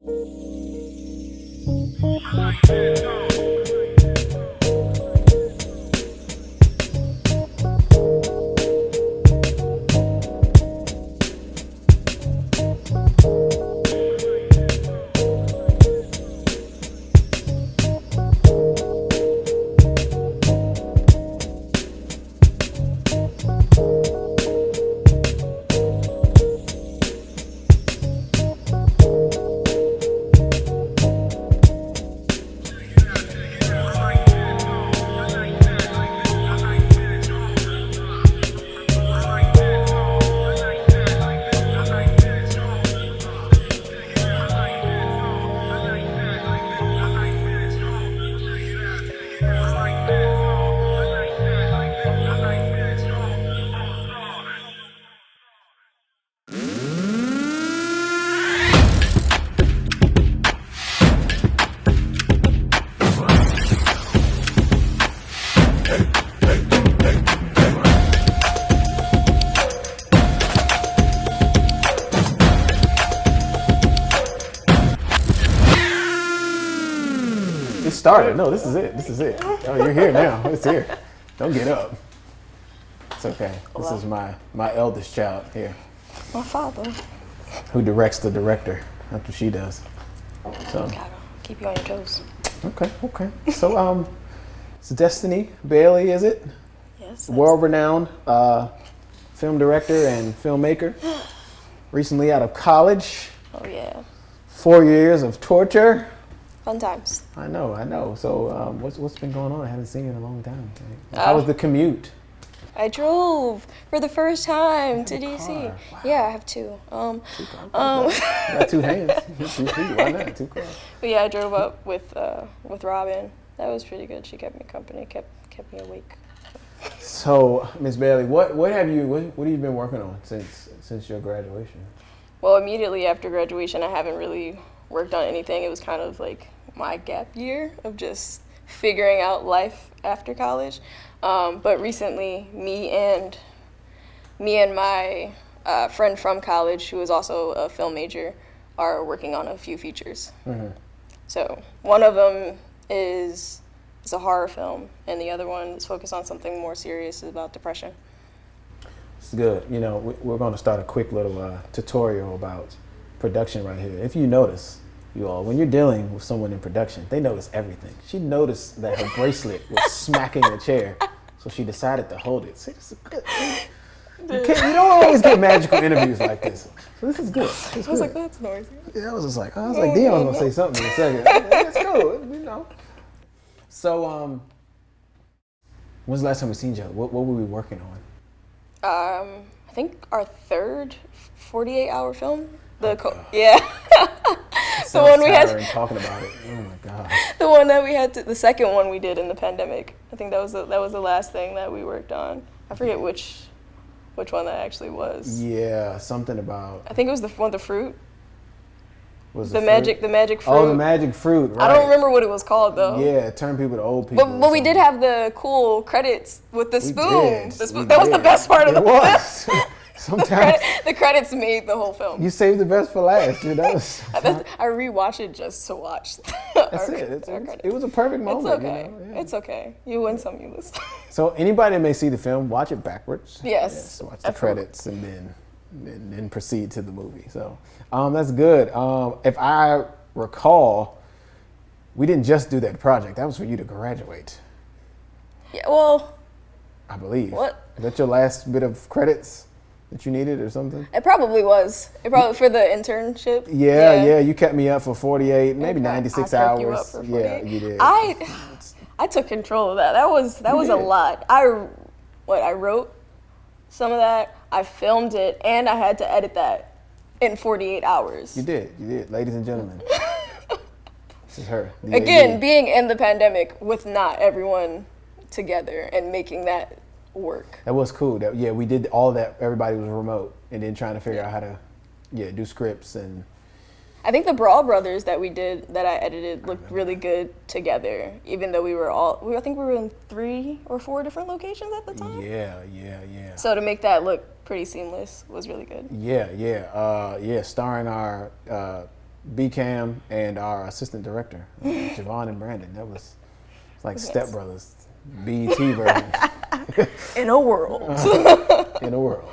It started. No, this is it. This is it. Oh, you're here now. It's here. Don't get up. It's okay. This is my eldest child here. My father. Who directs the director. That's what she does. So Gotta keep you on your toes. Okay. So it's Destiny Bailey, is it? Yes. World-renowned film director and filmmaker. Recently out of college. Oh yeah. 4 years of torture. Fun times. I know. So what's been going on? I haven't seen you in a long time. How was the commute? I drove for the first time to DC. Wow. Yeah, I have two. Got two hands. 2 feet. Why not? 2 cars. But yeah, I drove up with Robin. That was pretty good. She kept me company, kept me awake. So, Miss Bailey, what have you been working on since your graduation? Well, immediately after graduation, I haven't really worked on anything. It was kind of like my gap year of just figuring out life after college. But recently, me and my friend from college, who is also a film major, are working on a few features. Mm-hmm. So one of them is a horror film, and the other one is focused on something more serious about depression. It's good. You know, we're going to start a quick little tutorial about production right here. If you notice, you all, when you're dealing with someone in production, they notice everything. She noticed that her bracelet was smacking the chair, so she decided to hold it. See, this is good. You don't always get magical interviews like this. So this is good. I was like, that's noisy. Yeah, I was like, Dion's gonna say something in a second. Let's go, you know. So, when's the last time we seen each other? What were we working on? I think our third 48-hour film. Yeah. The one we had talking about it. Oh my god. The one that we had the second one we did in the pandemic. I think that was the last thing that we worked on. I forget which one that actually was. Yeah, something about. I think it was the one with the fruit. Was the magic fruit. Oh, the magic fruit. Right. I don't remember what it was called though. Yeah, turn people to old people. But we did have the cool credits with the spoon. Did. That was the best part of the film. Sometimes the credits made the whole film. You saved the best for last, you know. I rewatched it just to watch. That's it. It was a perfect moment. It's okay. You know? Yeah. It's okay. You win some, you lose. So anybody that may see the film, watch it backwards. Yes. Watch the credits and then proceed to the movie. So that's good. If I recall, we didn't just do that project. That was for you to graduate. Yeah. Well. I believe. What? Is that your last bit of credits that you needed or something? It probably was. It probably for the internship. Yeah. You kept me up for 48, maybe 96 hours. You up for 48. Yeah, you did. I took control of that. That was a lot. I wrote some of that. I filmed it, and I had to edit that in 48 hours. You did, ladies and gentlemen. This is her. Again, being in the pandemic with not everyone together and making that work. That was cool. We did all that. Everybody was remote, and then trying to figure out how to, do scripts. And I think the BRoll brothers that I edited looked really good together. Even though I think we were in 3 or 4 different locations at the time. Yeah. So to make that look pretty seamless was really good. Yeah. Starring our BCAM and our assistant director, Javon and Brandon. That was like Step Brothers, BET version. In a world. In a world.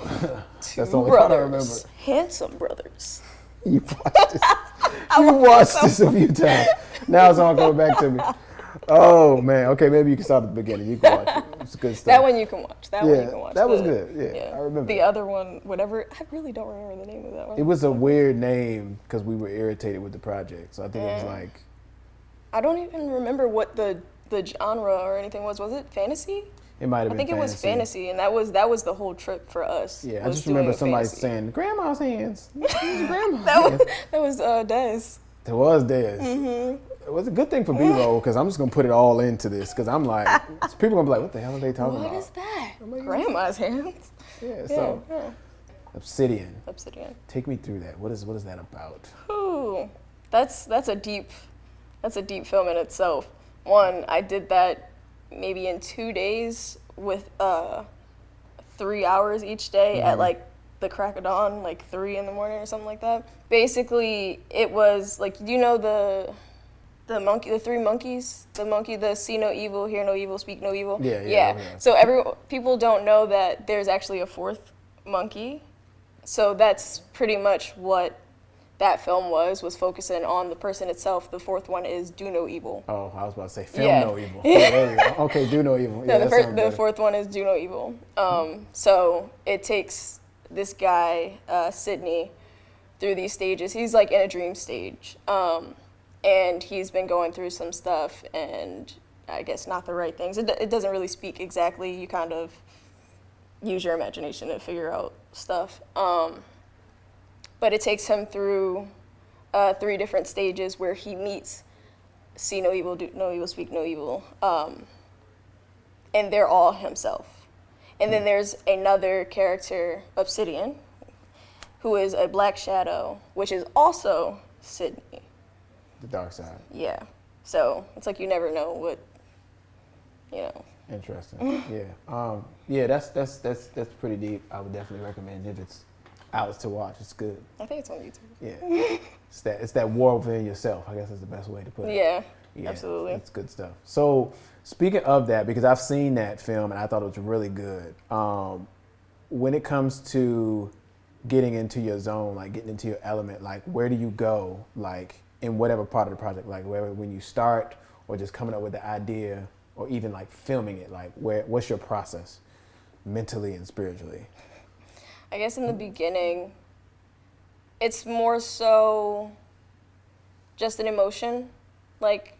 Two That's the only brothers, part I remember. handsome brothers. You watched this. You watched this a few times. Now it's all coming back to me. Oh man. Okay, maybe you can start at the beginning. You can watch it. It's good stuff. That one you can watch. That one you can watch. That was good. Yeah, I remember. The other one, whatever. I really don't remember the name of that one. It was a weird name because we were irritated with the project. So I think it was like. I don't even remember what the genre or anything was. Was it fantasy? It might have been. I think it was fantasy, and that was the whole trip for us. Yeah, I just remember somebody saying "Grandma's hands." Grandma's hands. That was Des. It was Des. It was a good thing for BRoll because I'm just gonna put it all into this because I'm like, people gonna be like, "What the hell are they talking about?" What is that? Like, Grandma's hands. Yeah. So, Obsidian. Obsidian. Take me through that. What is that about? Ooh, that's a deep film in itself. One, I did that maybe in 2 days with 3 hours each day at like the crack of dawn, like 3 in the morning or something like that. Basically, it was like, you know, the monkey, the 3 monkeys, the monkey, the see no evil, hear no evil, speak no evil. Yeah. So people don't know that there's actually a 4th monkey. So that's pretty much what that film was focusing on the person itself. The 4th one is do no evil. Oh, I was about to say film no evil. Oh, there we go. Okay, do no evil. Yeah, no, the 4th one is do no evil. So it takes this guy, Sydney, through these stages. He's like in a dream stage. And he's been going through some stuff and I guess not the right things. It doesn't really speak exactly. You kind of use your imagination to figure out stuff. But it takes him through 3 different stages where he meets see no evil, do no evil, speak no evil. And they're all himself. And then there's another character, Obsidian, who is a black shadow, which is also Sydney. The dark side. Yeah. So it's like you never know what, you know. Interesting. Yeah. Yeah, that's pretty deep. I would definitely recommend if it's out to watch. It's good. I think it's on YouTube. Yeah. It's that war within yourself, I guess is the best way to put it. Yeah, absolutely. That's good stuff. So speaking of that, because I've seen that film and I thought it was really good. When it comes to getting into your zone, like getting into your element, like where do you go, like in whatever part of the project, like when you start or just coming up with the idea or even like filming it, like what's your process mentally and spiritually? I guess in the beginning, it's more so just an emotion. Like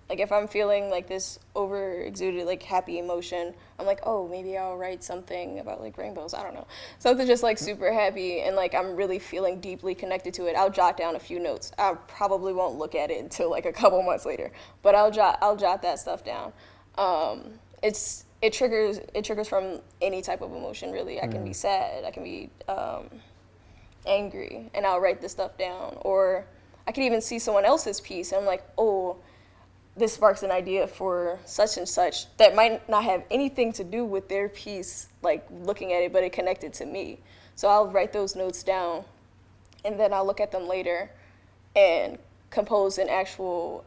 if I'm feeling like this over exuded like happy emotion, I'm like, oh, maybe I'll write something about like rainbows. I don't know, something just like super happy and like I'm really feeling deeply connected to it. I'll jot down a few notes. I probably won't look at it until like a couple months later, but I'll jot that stuff down. It triggers from any type of emotion really. I can be sad, I can be angry, and I'll write this stuff down. Or I can even see someone else's piece and I'm like, oh, this sparks an idea for such and such that might not have anything to do with their piece, like looking at it, but it connected to me. So I'll write those notes down and then I'll look at them later and compose an actual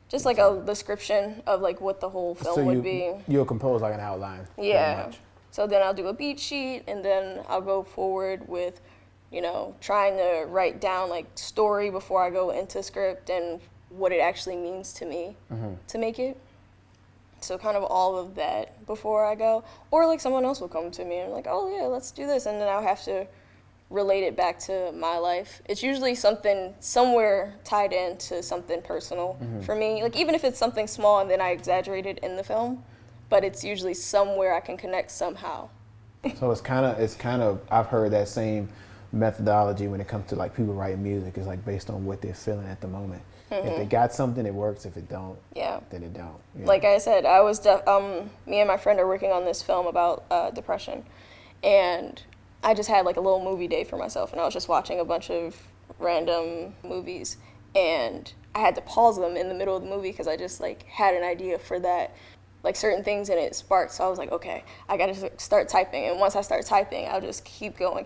just like a description of like what the whole film would be. You'll compose like an outline. Yeah. So then I'll do a beat sheet and then I'll go forward with, you know, trying to write down like story before I go into script and what it actually means to me to make it. So kind of all of that before I go. Or like someone else will come to me and like, oh yeah, let's do this. And then I'll have to relate it back to my life. It's usually something somewhere tied into something personal for me. Like even if it's something small and then I exaggerate it in the film, but it's usually somewhere I can connect somehow. So it's kind of I've heard that same methodology when it comes to like people writing music. It's like based on what they're feeling at the moment. If they got something, it works. If it don't, then it don't. Yeah. Like I said, I was me and my friend are working on this film about depression, and I just had like a little movie day for myself, and I was just watching a bunch of random movies, and I had to pause them in the middle of the movie because I just like had an idea for that, like certain things, and it sparked. So I was like, okay, I gotta start typing, and once I start typing, I'll just keep going,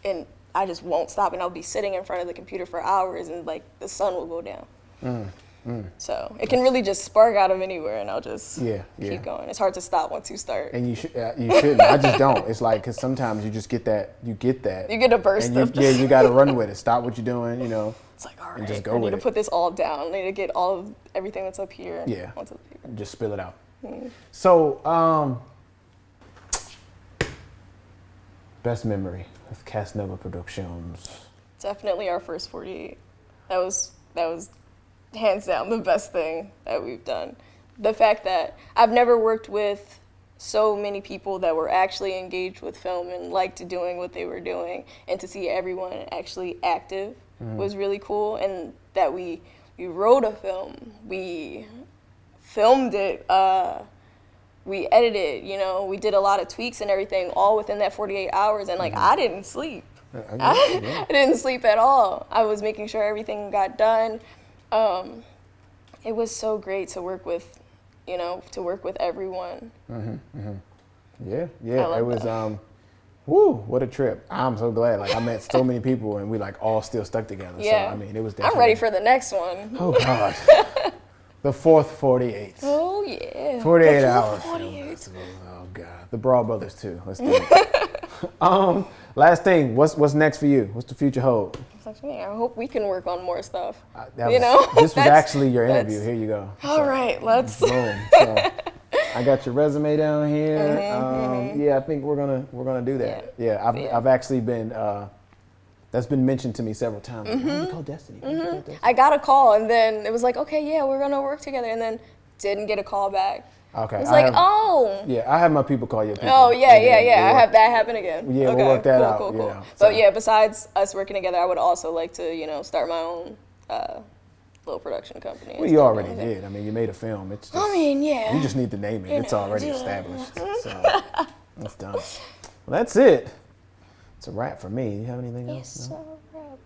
and I just won't stop, and I'll be sitting in front of the computer for hours, and like the sun will go down. So it can really just spark out of anywhere, and I'll just keep going. It's hard to stop once you start. And you shouldn't. I just don't. It's like, because sometimes you just get that. You get a burst of you got to run with it. Stop what you're doing, you know. It's like, all right, and just go I need with to it. put this all down. I need to get all of everything that's up here onto the paper. Just spill it out. So, best memory of Casanova Productions. Definitely our first 48. That was hands down the best thing that we've done. The fact that I've never worked with so many people that were actually engaged with film and liked doing what they were doing, and to see everyone actually active was really cool. And that we wrote a film, we filmed it, we edited, you know, we did a lot of tweaks and everything all within that 48 hours, and like I didn't sleep. I didn't sleep at all. I was making sure everything got done. It was so great to work with, you know, to work with everyone. Yeah, it was. Woo, what a trip! I'm so glad. Like, I met so many people, and we like all still stuck together. Yeah. So I mean, it was definitely. I'm ready for the next one. Oh God, the fourth 48. Oh yeah. 48 hours. 48. Oh God, the BRoll brothers too. Let's do it. Last thing, what's next for you? What's the future hold? I hope we can work on more stuff. This was actually your interview. Here you go. All right, let's. Boom. So, I got your resume down here. Yeah, I think we're gonna do that. Yeah, I've actually been. That's been mentioned to me several times. Why don't you call Destiny? I got a call, and then it was like, okay, yeah, we're gonna work together, and then didn't get a call back. Okay. It was like, oh. Yeah, I have my people call your people. Oh yeah. I have that happen again. Yeah, okay, we'll work that out. Cool. You know, so. But yeah, besides us working together, I would also like to, you know, start my own little production company. Well, you already did. I mean, you made a film. It's just, yeah. You just need to name it. It's already established. So that's done. Well, that's it. It's a wrap for me. You have anything else? It's a wrap.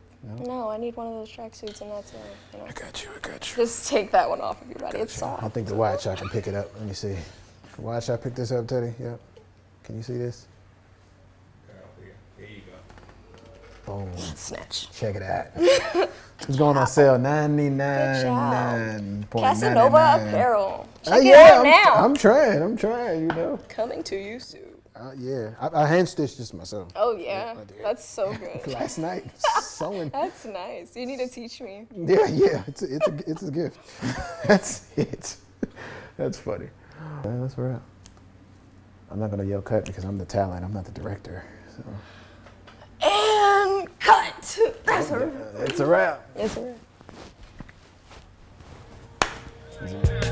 No, I need one of those tracksuits, and that's it. You know. I got you. Just take that one off of your body. It's soft. I think the wide shot can pick it up. Let me see. The wide shot pick this up, Teddy. Yep. Can you see this? There you go. Boom. Snatch. Check it out. It's going on sale, $99.99. Casanova Apparel. Check it yeah, out now. I'm trying, you know. Coming to you soon. Yeah, I hand stitched this myself. Oh yeah, that's so good. Last night, sewing. That's nice. You need to teach me. Yeah, it's a gift. That's it. That's funny. That's wrap. I'm not gonna yell cut because I'm the talent. I'm not the director. So. And cut. That's a wrap. It's a wrap. It's a wrap.